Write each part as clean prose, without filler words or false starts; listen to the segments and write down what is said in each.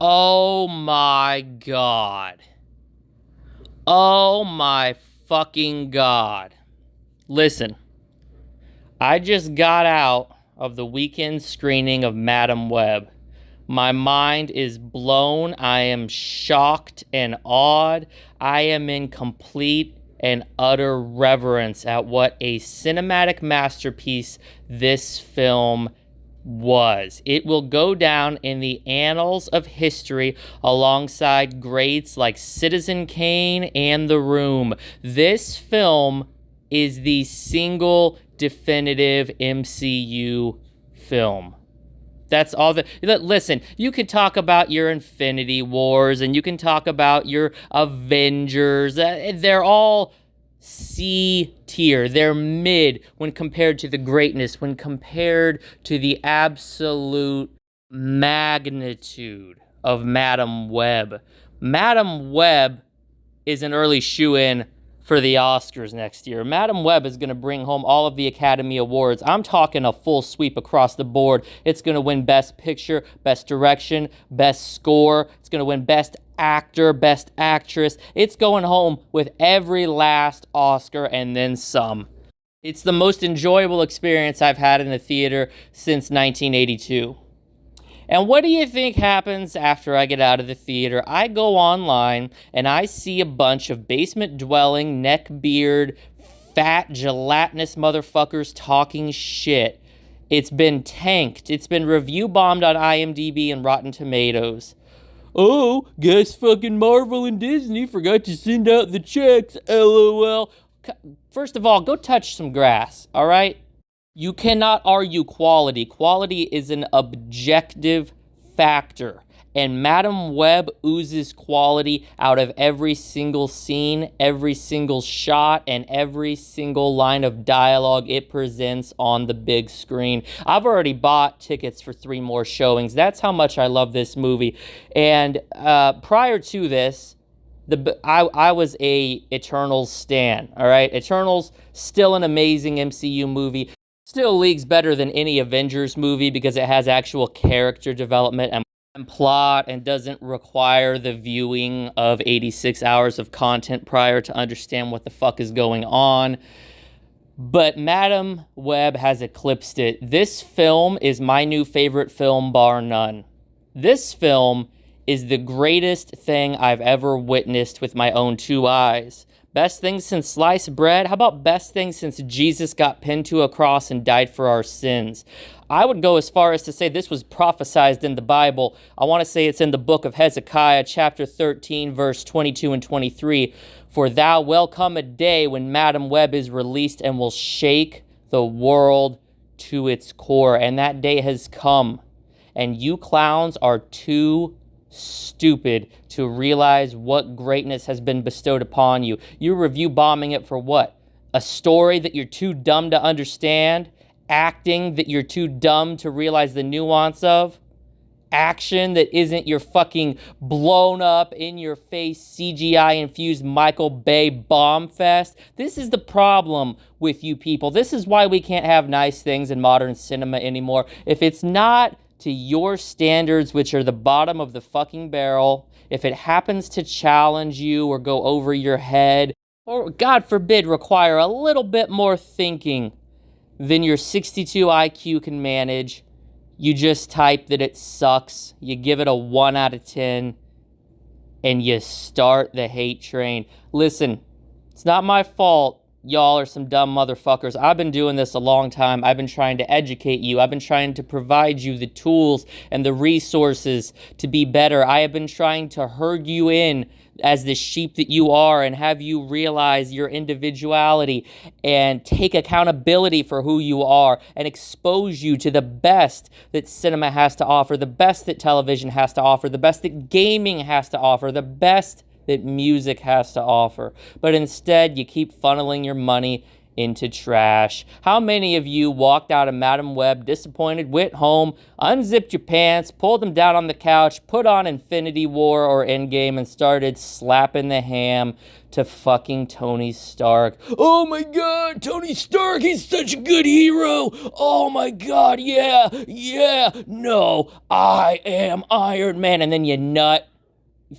Oh my God. Oh my fucking God. Listen, I just got out of the weekend screening of Madame Web. My mind is blown. I am shocked and awed. I am in complete and utter reverence at what a cinematic masterpiece this film was. It will go down in the annals of history alongside greats like Citizen Kane and The Room. This film is the single definitive MCU film. That's all the. Listen, you can talk about your Infinity Wars and you can talk about your Avengers. They're all C tier. They're mid when compared to the greatness, when compared to the absolute magnitude of Madame Web. Madame Web is an early shoe-in for the Oscars next year. Madame Web is going to bring home all of the Academy Awards. I'm talking a full sweep across the board. It's going to win Best Picture, Best Direction, Best Score. It's going to win Best Actor, Best Actress. It's going home with every last Oscar and then some. It's the most enjoyable experience I've had in the theater since 1982. And what do you think happens after I get out of the theater? I go online and I see a bunch of basement-dwelling, neckbeard, fat, gelatinous motherfuckers talking shit. It's been tanked. It's been review bombed on IMDb and Rotten Tomatoes. Oh, guess fucking Marvel and Disney forgot to send out the checks, LOL. First of all, go touch some grass, all right? You cannot argue quality. Quality is an objective factor. And Madame Web oozes quality out of every single scene, every single shot, and every single line of dialogue it presents on the big screen. I've already bought tickets for 3 more showings. That's how much I love this movie. And prior to this, I was a Eternals stan, all right? Eternals, still an amazing MCU movie. Still leagues better than any Avengers movie because it has actual character development and plot and doesn't require the viewing of 86 hours of content prior to understand what the fuck is going on. But Madame Web has eclipsed it. This film is my new favorite film, bar none. This film is the greatest thing I've ever witnessed with my own 2 eyes. Best thing since sliced bread? How about best thing since Jesus got pinned to a cross and died for our sins? I would go as far as to say this was prophesied in the Bible. I want to say it's in the book of Hezekiah, chapter 13, verse 22 and 23. For thou will come a day when Madame Web is released and will shake the world to its core. And that day has come. And you clowns are too stupid to realize what greatness has been bestowed upon you. You're review bombing it for what? A story that you're too dumb to understand? Acting that you're too dumb to realize the nuance of? Action that isn't your fucking blown up in your face CGI infused Michael Bay bomb fest? This is the problem with you people. This is why we can't have nice things in modern cinema anymore. If it's not to your standards, which are the bottom of the fucking barrel, if it happens to challenge you or go over your head, or God forbid, require a little bit more thinking than your 62 IQ can manage, you just type that it sucks, you give it a 1 out of 10, and you start the hate train. Listen, it's not my fault. Y'all are some dumb motherfuckers. I've been doing this a long time. I've been trying to educate you. I've been trying to provide you the tools and the resources to be better. I have been trying to herd you in as the sheep that you are and have you realize your individuality and take accountability for who you are and expose you to the best that cinema has to offer, the best that television has to offer, the best that gaming has to offer, the best that music has to offer. But instead, you keep funneling your money into trash. How many of you walked out of Madame Web disappointed, went home, unzipped your pants, pulled them down on the couch, put on Infinity War or Endgame, and started slapping the ham to fucking Tony Stark? Oh my God, Tony Stark, he's such a good hero. Oh my God, yeah, no, I am Iron Man. And then you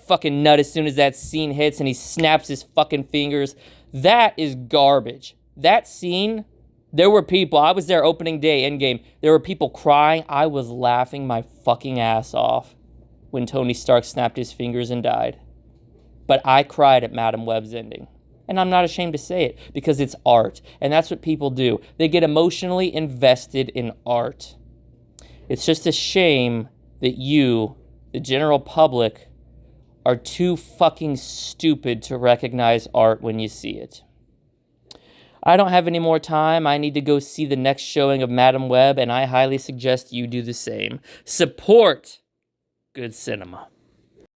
fucking nut as soon as that scene hits and he snaps his fucking fingers. That is garbage. That scene, there were people, I was there opening day, Endgame, there were people crying. I was laughing my fucking ass off when Tony Stark snapped his fingers and died. But I cried at Madame Web's ending. And I'm not ashamed to say it, because it's art. And that's what people do. They get emotionally invested in art. It's just a shame that you, the general public, are too fucking stupid to recognize art when you see it. I don't have any more time. I need to go see the next showing of Madame Web, and I highly suggest you do the same. Support good cinema.